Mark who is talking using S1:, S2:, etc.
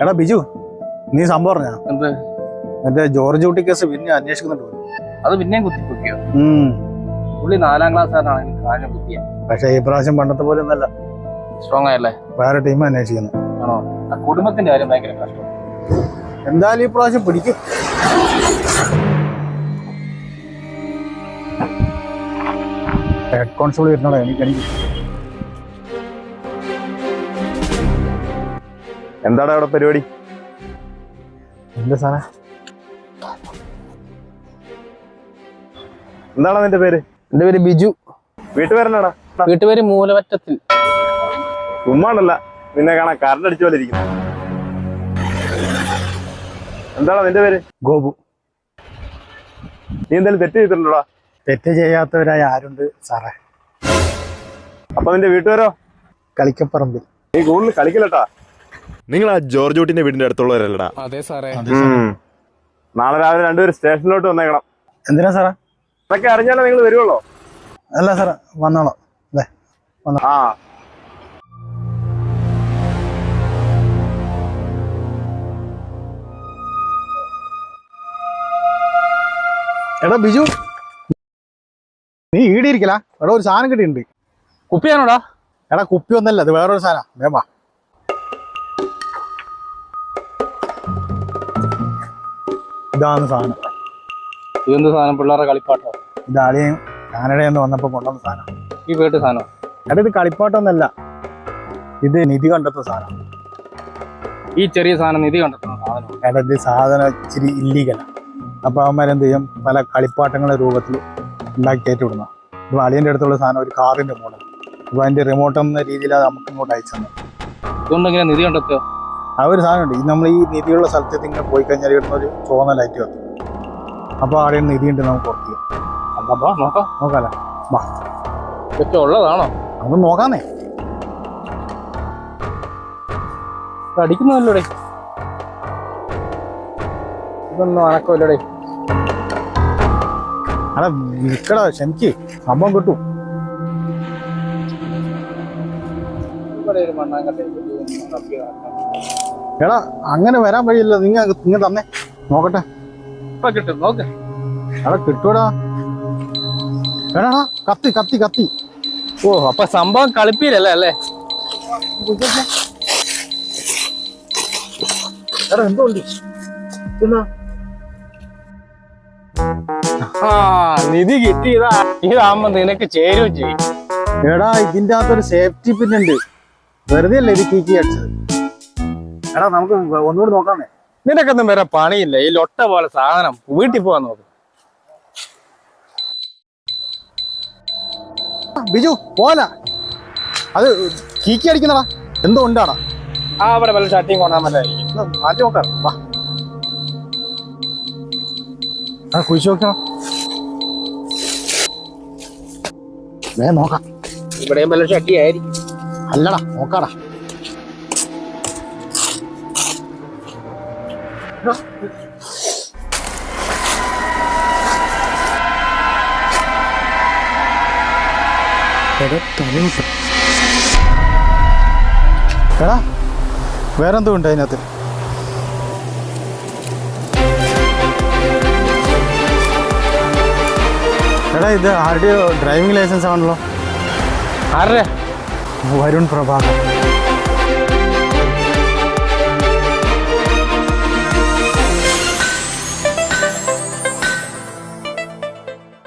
S1: എടാ ബിജു, നീ സംഭവം പറഞ്ഞ
S2: എന്ത്
S1: മറ്റേ ജോർജ് കുട്ടി കേസ് പിന്നെ അന്വേഷിക്കുന്നുണ്ട്.
S2: അത് പിന്നെയും കുത്തിപ്പൊക്കിയോ? പുള്ളി 4ാം ക്ലാസ്സുകാരനാണെങ്കിൽ കാര്യം കുത്തിയ.
S1: പക്ഷെ ഈ പ്രാവശ്യം പണ്ടത്തെ പോലെ ഒന്നല്ല,
S2: സ്ട്രോങ് ആയല്ലേ?
S1: വേറെ ടീം അന്വേഷിക്കുന്നു.
S2: ആണോ? ആ കുടുംബത്തിന്റെ കാര്യം ഭയങ്കര കഷ്ടം.
S1: എന്തായാലും ഈ പ്രാവശ്യം പിടിക്കും. ഹെഡ് കോൺസ്റ്റബിൾ വരുന്നോളാം. എനിക്ക്
S3: എന്താണ് അവിടെ പരിപാടി?
S1: എന്താ സാറേ?
S3: എന്താണ് നിന്റെ പേര്?
S2: എന്റെ പേര് ബിജു.
S3: വീട്ടുപേരനാടാ?
S2: വീട്ടുപേര് മൂലമറ്റത്തിൽ.
S3: ഉമ്മാണല്ല, നിന്നെ കാണാൻ കാർഡ് അടിച്ച പോലെ ഇരിക്കുന്നു. എന്താണ് നിന്റെ പേര്?
S1: ഗോപു.
S3: നീ എന്തായാലും തെറ്റ് ചെയ്തിട്ടുണ്ടോടാ?
S1: തെറ്റ് ചെയ്യാത്തവരായ ആരുണ്ട് സാറേ?
S3: അപ്പൊ നിന്റെ വീട്ടുപേരോ?
S1: കളിക്കപ്പറമ്പിൽ.
S3: നീ കൂടുതൽ കളിക്കലട്ടാ. നിങ്ങൾ ആ ജോർജ് കുട്ടിന്റെ വീടിന്റെ അടുത്തുള്ളവരല്ലടാ?
S2: അതെ സാറേ.
S3: നാളെ രാവിലെ രണ്ടുപേരും സ്റ്റേഷനിലോട്ട് വന്നേക്കണം.
S1: എന്തിനാ സാറേ?
S3: അതൊക്കെ അറിഞ്ഞാലേ നിങ്ങൾ വരുവുള്ളോ?
S1: അല്ല സാറേ, വന്നോളാം.
S3: ആ
S1: എടാ ബിജു, നീ ഈടിയിരിക്കല. എടാ ഒരു സാധനം കിട്ടിയിട്ടുണ്ട്.
S2: കുപ്പിയാണോടാ?
S1: എടാ കുപ്പി ഒന്നല്ല, അത് വേറൊരു സാധനം. വേമാ ഇതാണ് സാധനം.
S2: ഇതെന്ത് സാധനം? പിള്ളേരുടെ കളിപ്പാട്ടോ?
S1: ഇത് ആളിയും കാനഡയിൽ നിന്ന് വന്നപ്പോ കൊണ്ടുവന്ന സാധനം.
S2: ഈ വീട്ടു സാധനം?
S1: എടാ ഇത് കളിപ്പാട്ടൊന്നല്ല, ഇത് നിധി കണ്ടെത്തുന്ന സാധനം.
S2: ഈ ചെറിയ സാധനം നിധി കണ്ടെത്തുന്ന സാധനം?
S1: എടാ ഇത് സാധനം ഇച്ചിരി ഇല്ലീഗലാണ്. അപ്പൊ അവന്മാരെന്ത് ചെയ്യും, പല കളിപ്പാട്ടങ്ങളുടെ രൂപത്തിൽ ഉണ്ടാക്കി കയറ്റി വിടുന്ന. ഇപ്പൊ അളിയന്റെ അടുത്തുള്ള സാധനം ഒരു കാറിന്റെ മോഡൽ. അപ്പൊ അതിന്റെ റിമോട്ട് എന്ന രീതിയിൽ അത് നമുക്ക് ഇങ്ങോട്ട് അയച്ചു തന്നെ.
S2: ഇതുകൊണ്ടെങ്ങനെ നിധി കണ്ടെത്തുക?
S1: ആ ഒരു സാധനമുണ്ട്. ഇത് നമ്മൾ ഈ നിധിയുള്ള സ്ഥലത്തേക്ക് ഇങ്ങനെ പോയി കഴിഞ്ഞാൽ കിട്ടുന്ന ഒരു ചുവന്ന ലൈറ്റ് കത്തും. അപ്പോൾ അവിടെ നിധി ഉണ്ട്, നമുക്ക് ഉറപ്പ് ചെയ്യാം.
S2: നോക്കാം.
S1: നോക്കാല്ലേ? വാ.
S2: ഇതൊക്കെ ഉള്ളതാണോ?
S1: നമുക്ക് നോക്കാന്നേ.
S2: അടിക്കുന്നതല്ലേ? ഇതൊന്നും അനക്കമല്ലേ?
S1: അടാ നിക്കടാ, ക്ഷമിക്ക്, സംഭവം കിട്ടും. എടാ അങ്ങനെ വരാൻ വഴിയില്ല. നിങ്ങൾ തന്നെ നോക്കട്ടെ.
S2: ഇപ്പൊ കിട്ടും, നോക്ക്.
S1: എടാ കിട്ടൂടാ. എടാ കത്തി കത്തി കത്തി.
S2: ഓ, അപ്പൊ സംഭവം കളിപ്പീരല്ലേ അല്ലേ?
S1: എടാ എന്തോ ഉണ്ട്.
S2: ആ നിധി കിട്ടി. ഇതാകുമ്പോ നിനക്ക് ചേരുകയും ചെയ്യും.
S1: എടാ ഇതിന്റെ അകത്തൊരു സേഫ്റ്റി പിൻ ഉണ്ട്. വെറുതെ അല്ലേ ഇത് കീക്കി അടിച്ചത്. എടാ നമുക്ക് ഒന്നുകൂടി നോക്കാന്നേ.
S2: നിനക്കൊന്നും വേറെ പണിയില്ല. ഈ ലൊട്ട പോലെ സാധനം വീട്ടിൽ പോവാൻ നോക്ക്.
S1: ബിജു പോല അത് കീക്കി അടിക്കുന്നടാ. എന്തോ ഉണ്ടാടാ.
S2: ആ അവിടെ വല്ല ചട്ടിയും കൊണ്ടാൻ പറ്റായിരിക്കും.
S1: മാറ്റി നോക്കാം. വാ കുഴിച്ചു നോക്കണം. നോക്കാം.
S2: ഇവിടെയും വല്ല ചട്ടിയായിരിക്കും.
S1: അല്ലടാ, നോക്കാടാ. എടാ വേറെന്തോ ഉണ്ട് അതിനകത്ത്. എടാ ഇത് ആരുടെയോ ഡ്രൈവിംഗ് ലൈസൻസ് ആണല്ലോ.
S2: ആരുടെ?
S1: വരുൺ പ്രഭാകർ.